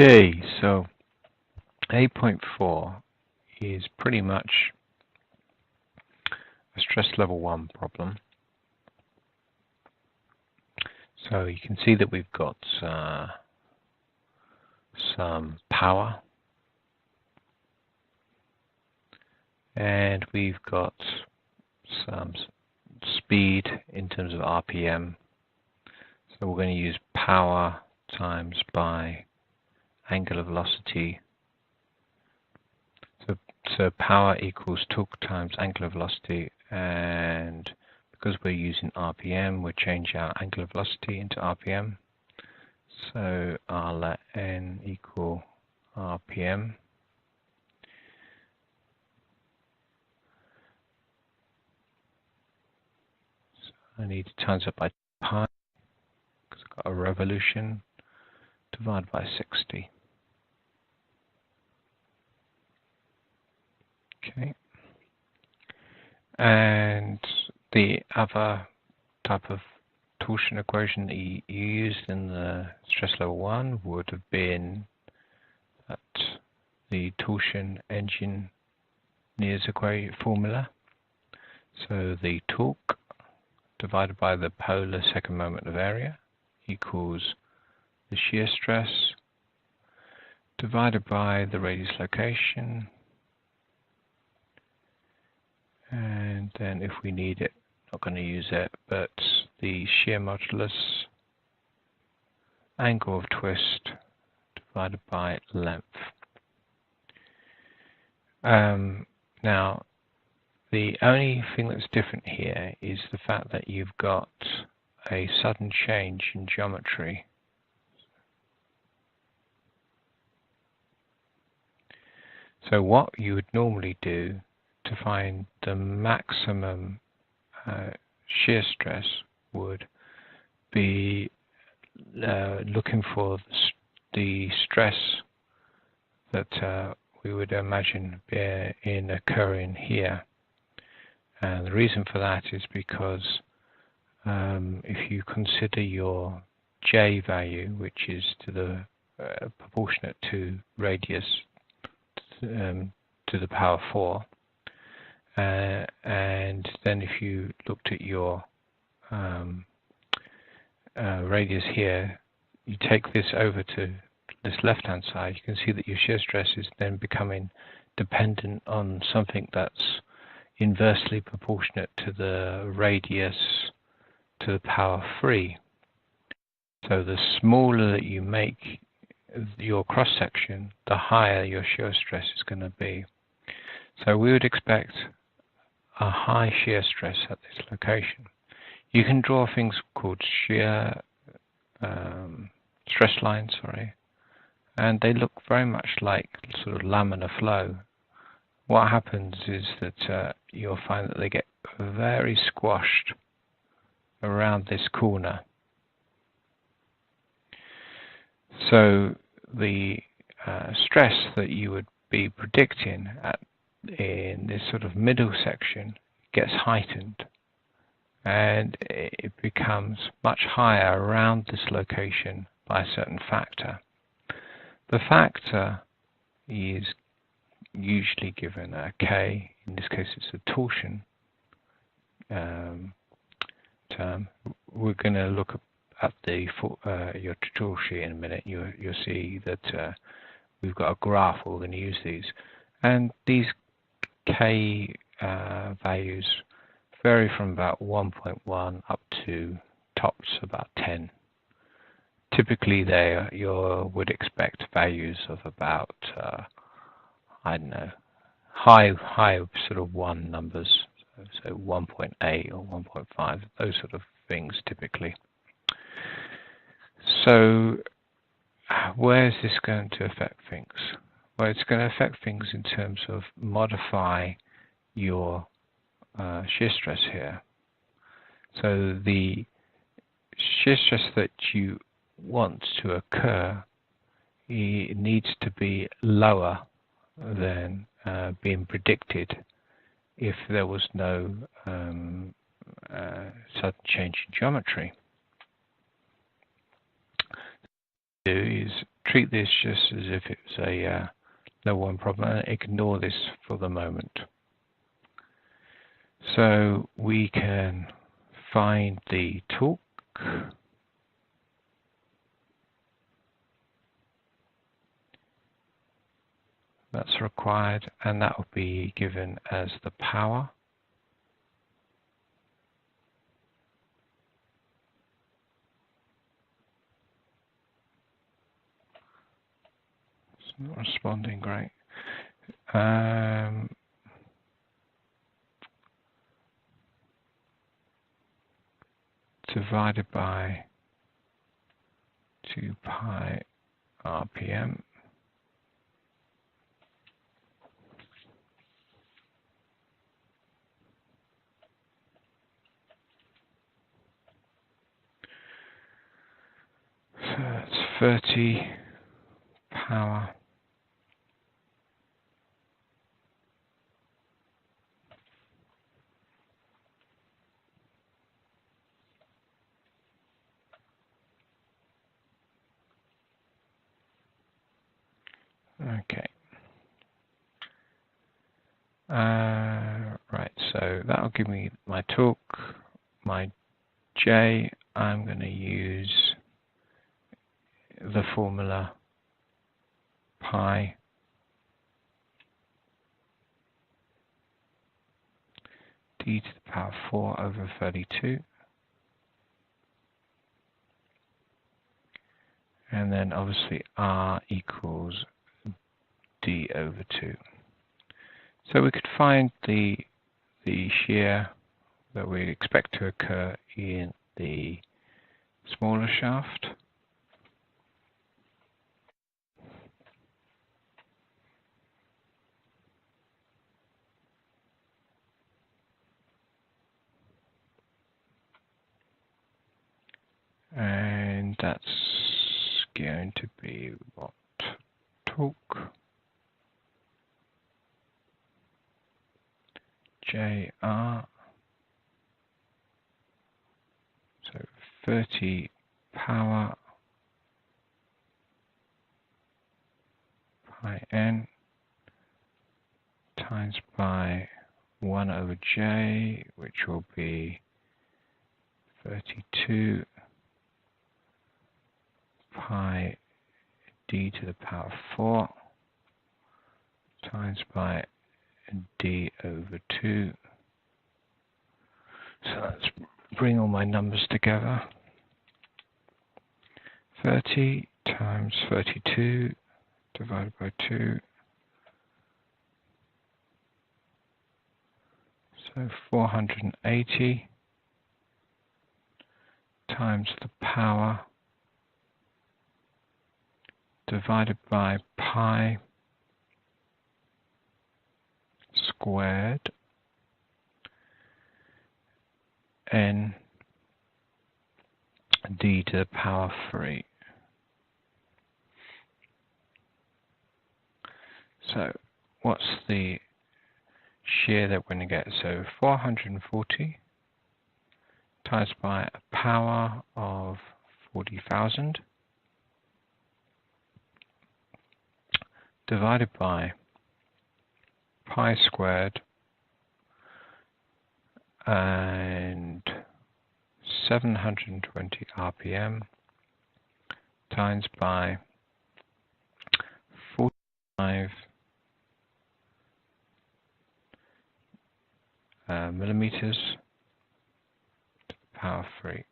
Okay, so 8.4 is pretty much a stress level 1 problem. So you can see that we've got some power and we've got some speed in terms of RPM. So we're going to use power times by angular velocity. So power equals torque times angular velocity, and because we're using RPM, we'll change our angular velocity into RPM. So I'll let N equal RPM. So I need to times it by pi, because I've got a revolution, divided by 60. Okay. And the other type of torsion equation that you used in the stress level 1 would have been that the torsion engineer's formula. So the torque divided by the polar second moment of area equals the shear stress divided by the radius location, and then if we need it, not going to use it, but the shear modulus angle of twist divided by length. Now, the only thing that's different here is the fact that you've got a sudden change in geometry. So what you would normally do to find the maximum shear stress would be looking for the stress that we would imagine occurring here. And the reason for that is because if you consider your J value, which is to the proportionate to radius to the power 4, and then if you looked at your radius here, you take this over to this left hand side, you can see that your shear stress is then becoming dependent on something that's inversely proportionate to the radius to the power 3. So the smaller that you make your cross section, the higher your shear stress is going to be. So we would expect a high shear stress at this location. You can draw things called shear stress lines, and they look very much like sort of laminar flow. What happens is that you'll find that they get very squashed around this corner. So the stress that you would be predicting in this sort of middle section gets heightened, and it becomes much higher around this location by a certain factor. The factor is usually given a K, in this case it's a torsion term. We're going to look at your tutorial sheet in a minute. You'll see that we've got a graph. We're going to use these, and these K values vary from about 1.1 up to tops about 10. Typically, you would expect values of about I don't know, high sort of 1 numbers, so 1.8 or 1.5, those sort of things typically. So where is this going to affect things? Well, it's going to affect things in terms of modify your shear stress here. So the shear stress that you want to occur, it needs to be lower than being predicted if there was no sudden change in geometry. What we do is treat this just as if it's a level 1 problem and ignore this for the moment. So we can find the torque. That's required, and that will be given as the power. It's not responding great. Divided by 2 pi RPM. So that's 30 power okay. Right, so that'll give me my torque. My J, I'm going to use the formula pi d to the power 4 over 32. And then obviously R equals d over 2. So we could find the shear that we expect to occur in the smaller shaft. And that's going to be what? Torque JR. So 30 power pi n times by 1 over j, which will be 32 pi d to the power 4 times by d over 2. So let's bring all my numbers together. 30 times 32 divided by 2. So 480 times the power divided by pi squared n d to the power 3. So what's the shear that we're going to get? So 440 times by a power of 40,000 divided by pi squared and 720 RPM times by 45 millimeters to the power 3.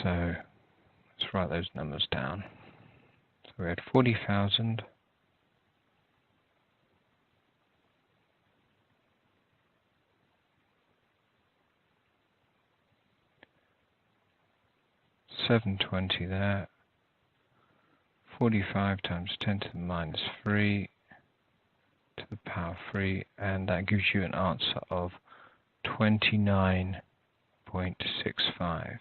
So let's write those numbers down. So we had 40,000 720 there, 45 times 10 to the minus 3 to the power 3, and that gives you an answer of 29.65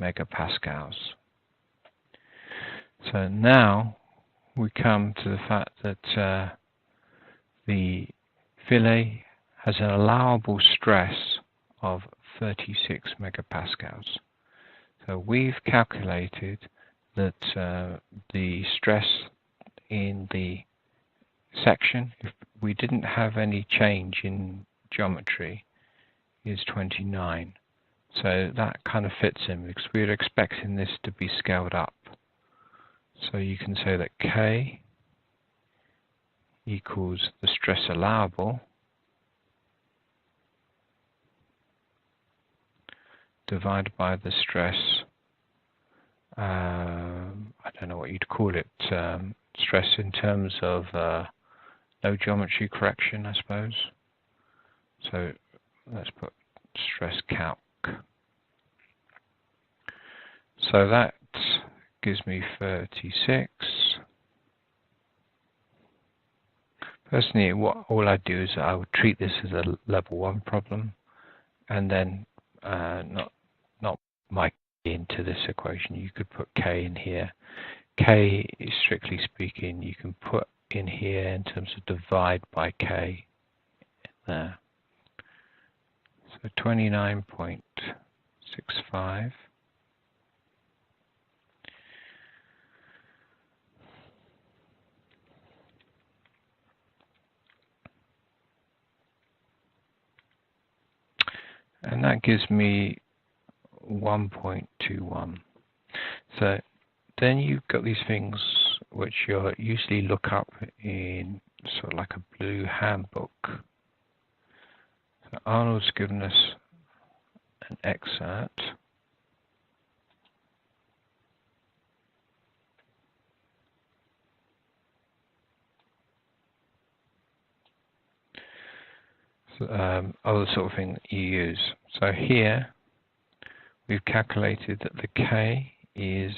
megapascals. So now we come to the fact that the fillet has an allowable stress of 36 megapascals. So we've calculated that the stress in the section, if we didn't have any change in geometry, is 29. So that kind of fits in because we're expecting this to be scaled up. So you can say that K equals the stress allowable divided by the stress, I don't know what you'd call it, stress in terms of no geometry correction, I suppose. So let's put stress calc. So that gives me 36. Personally, all I do is I would treat this as a level 1 problem, and then not my K into this equation. You could put K in here. K, strictly speaking, you can put in here in terms of divide by K there. So 29.65. And that gives me 1.21. So then you've got these things which you'll usually look up in sort of like a blue handbook. So Arnold's given us an excerpt. Other sort of thing that you use. So here we've calculated that the K is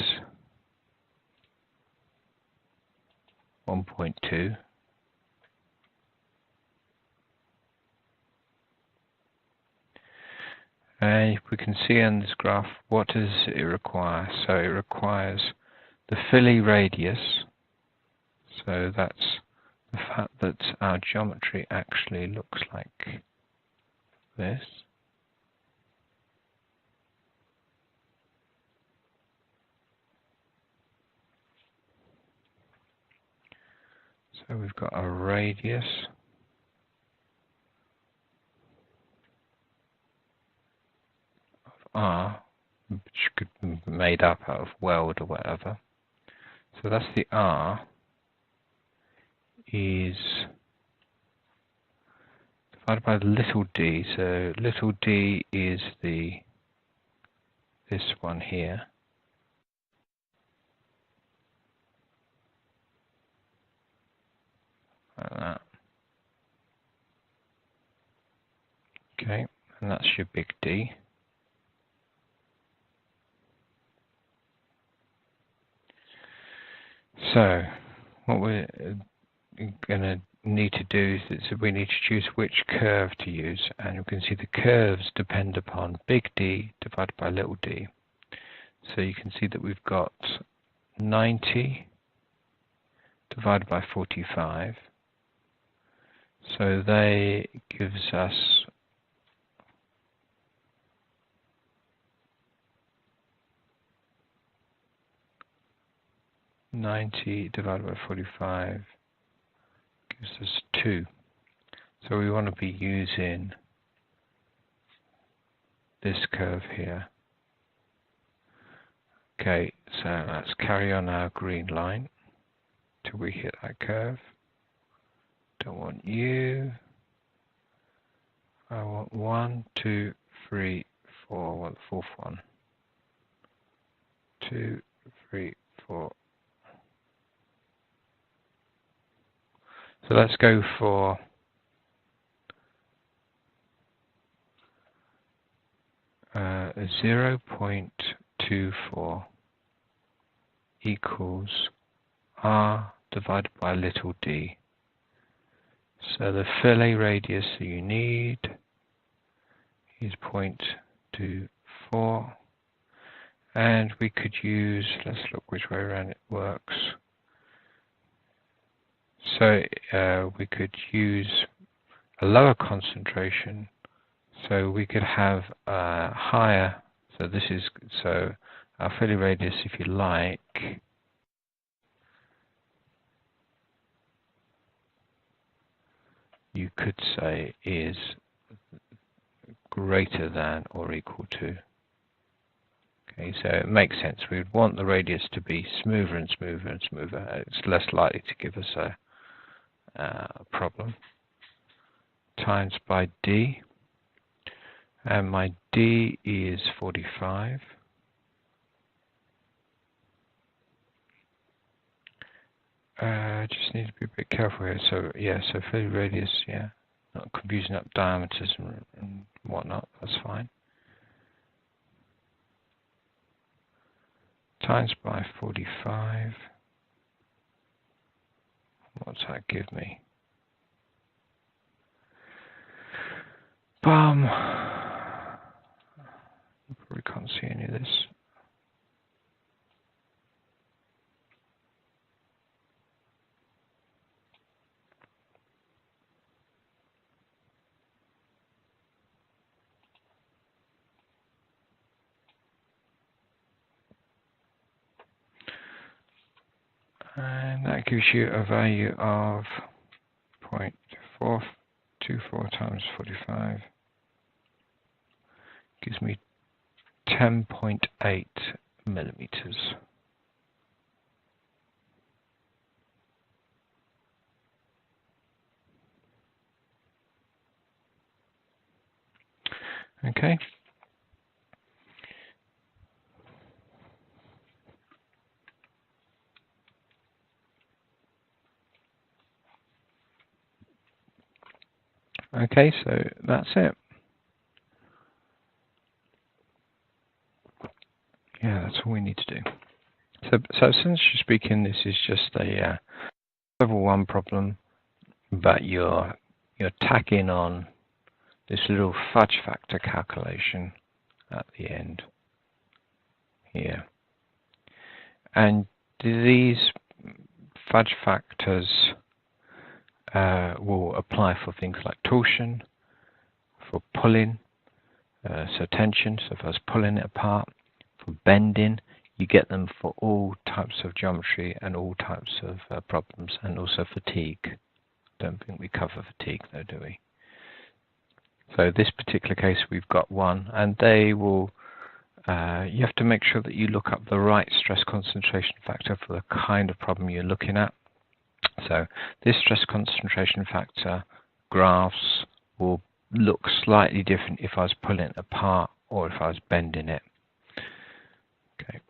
1.2. And we can see on this graph, what does it require? So it requires the Philly radius. So that's the fact that our geometry actually looks like this. So we've got a radius of R, which could be made up out of weld or whatever. So that's the R is divided by the little d. So little d is this one here. Like that. Okay, and that's your big D. So what we're going to need to do is we need to choose which curve to use, and you can see the curves depend upon big D divided by little d. So you can see that we've got 90 divided by 45. So they gives us 90 divided by 45 gives us 2. So we want to be using this curve here. Okay, so let's carry on our green line till we hit that curve. Don't want you. I want 1, 2, 3, 4. I want the fourth one. 2, 3, 4. So let's go for uh, 0.24 equals R divided by little d. So the fillet radius that you need is 0.24, and we could use, let's look which way around it works. So we could use a lower concentration, so we could have a higher. So this is our failure radius, if you like, you could say is greater than or equal to. Okay, so it makes sense. We'd want the radius to be smoother and smoother and smoother. It's less likely to give us a problem. Times by d, and my d is 45. Just need to be a bit careful here. So yeah, so failure radius, yeah, not confusing up diameters and whatnot. That's fine. Times by 45. What's that give me? Bum. You probably can't see any of this. And that gives you a value of 0.424 times 45. Gives me 10.8 millimeters. Okay. Okay, so that's it. Yeah, that's all we need to do. So essentially speaking, this is just a level 1 problem, but you're tacking on this little fudge factor calculation at the end here. And these fudge factors will apply for things like torsion, for pulling, so tension, so if I was pulling it apart, for bending, you get them for all types of geometry and all types of problems, and also fatigue. Don't think we cover fatigue though, do we? So this particular case we've got one, and they will, you have to make sure that you look up the right stress concentration factor for the kind of problem you're looking at. So this stress concentration factor graphs will look slightly different if I was pulling it apart or if I was bending it. Okay.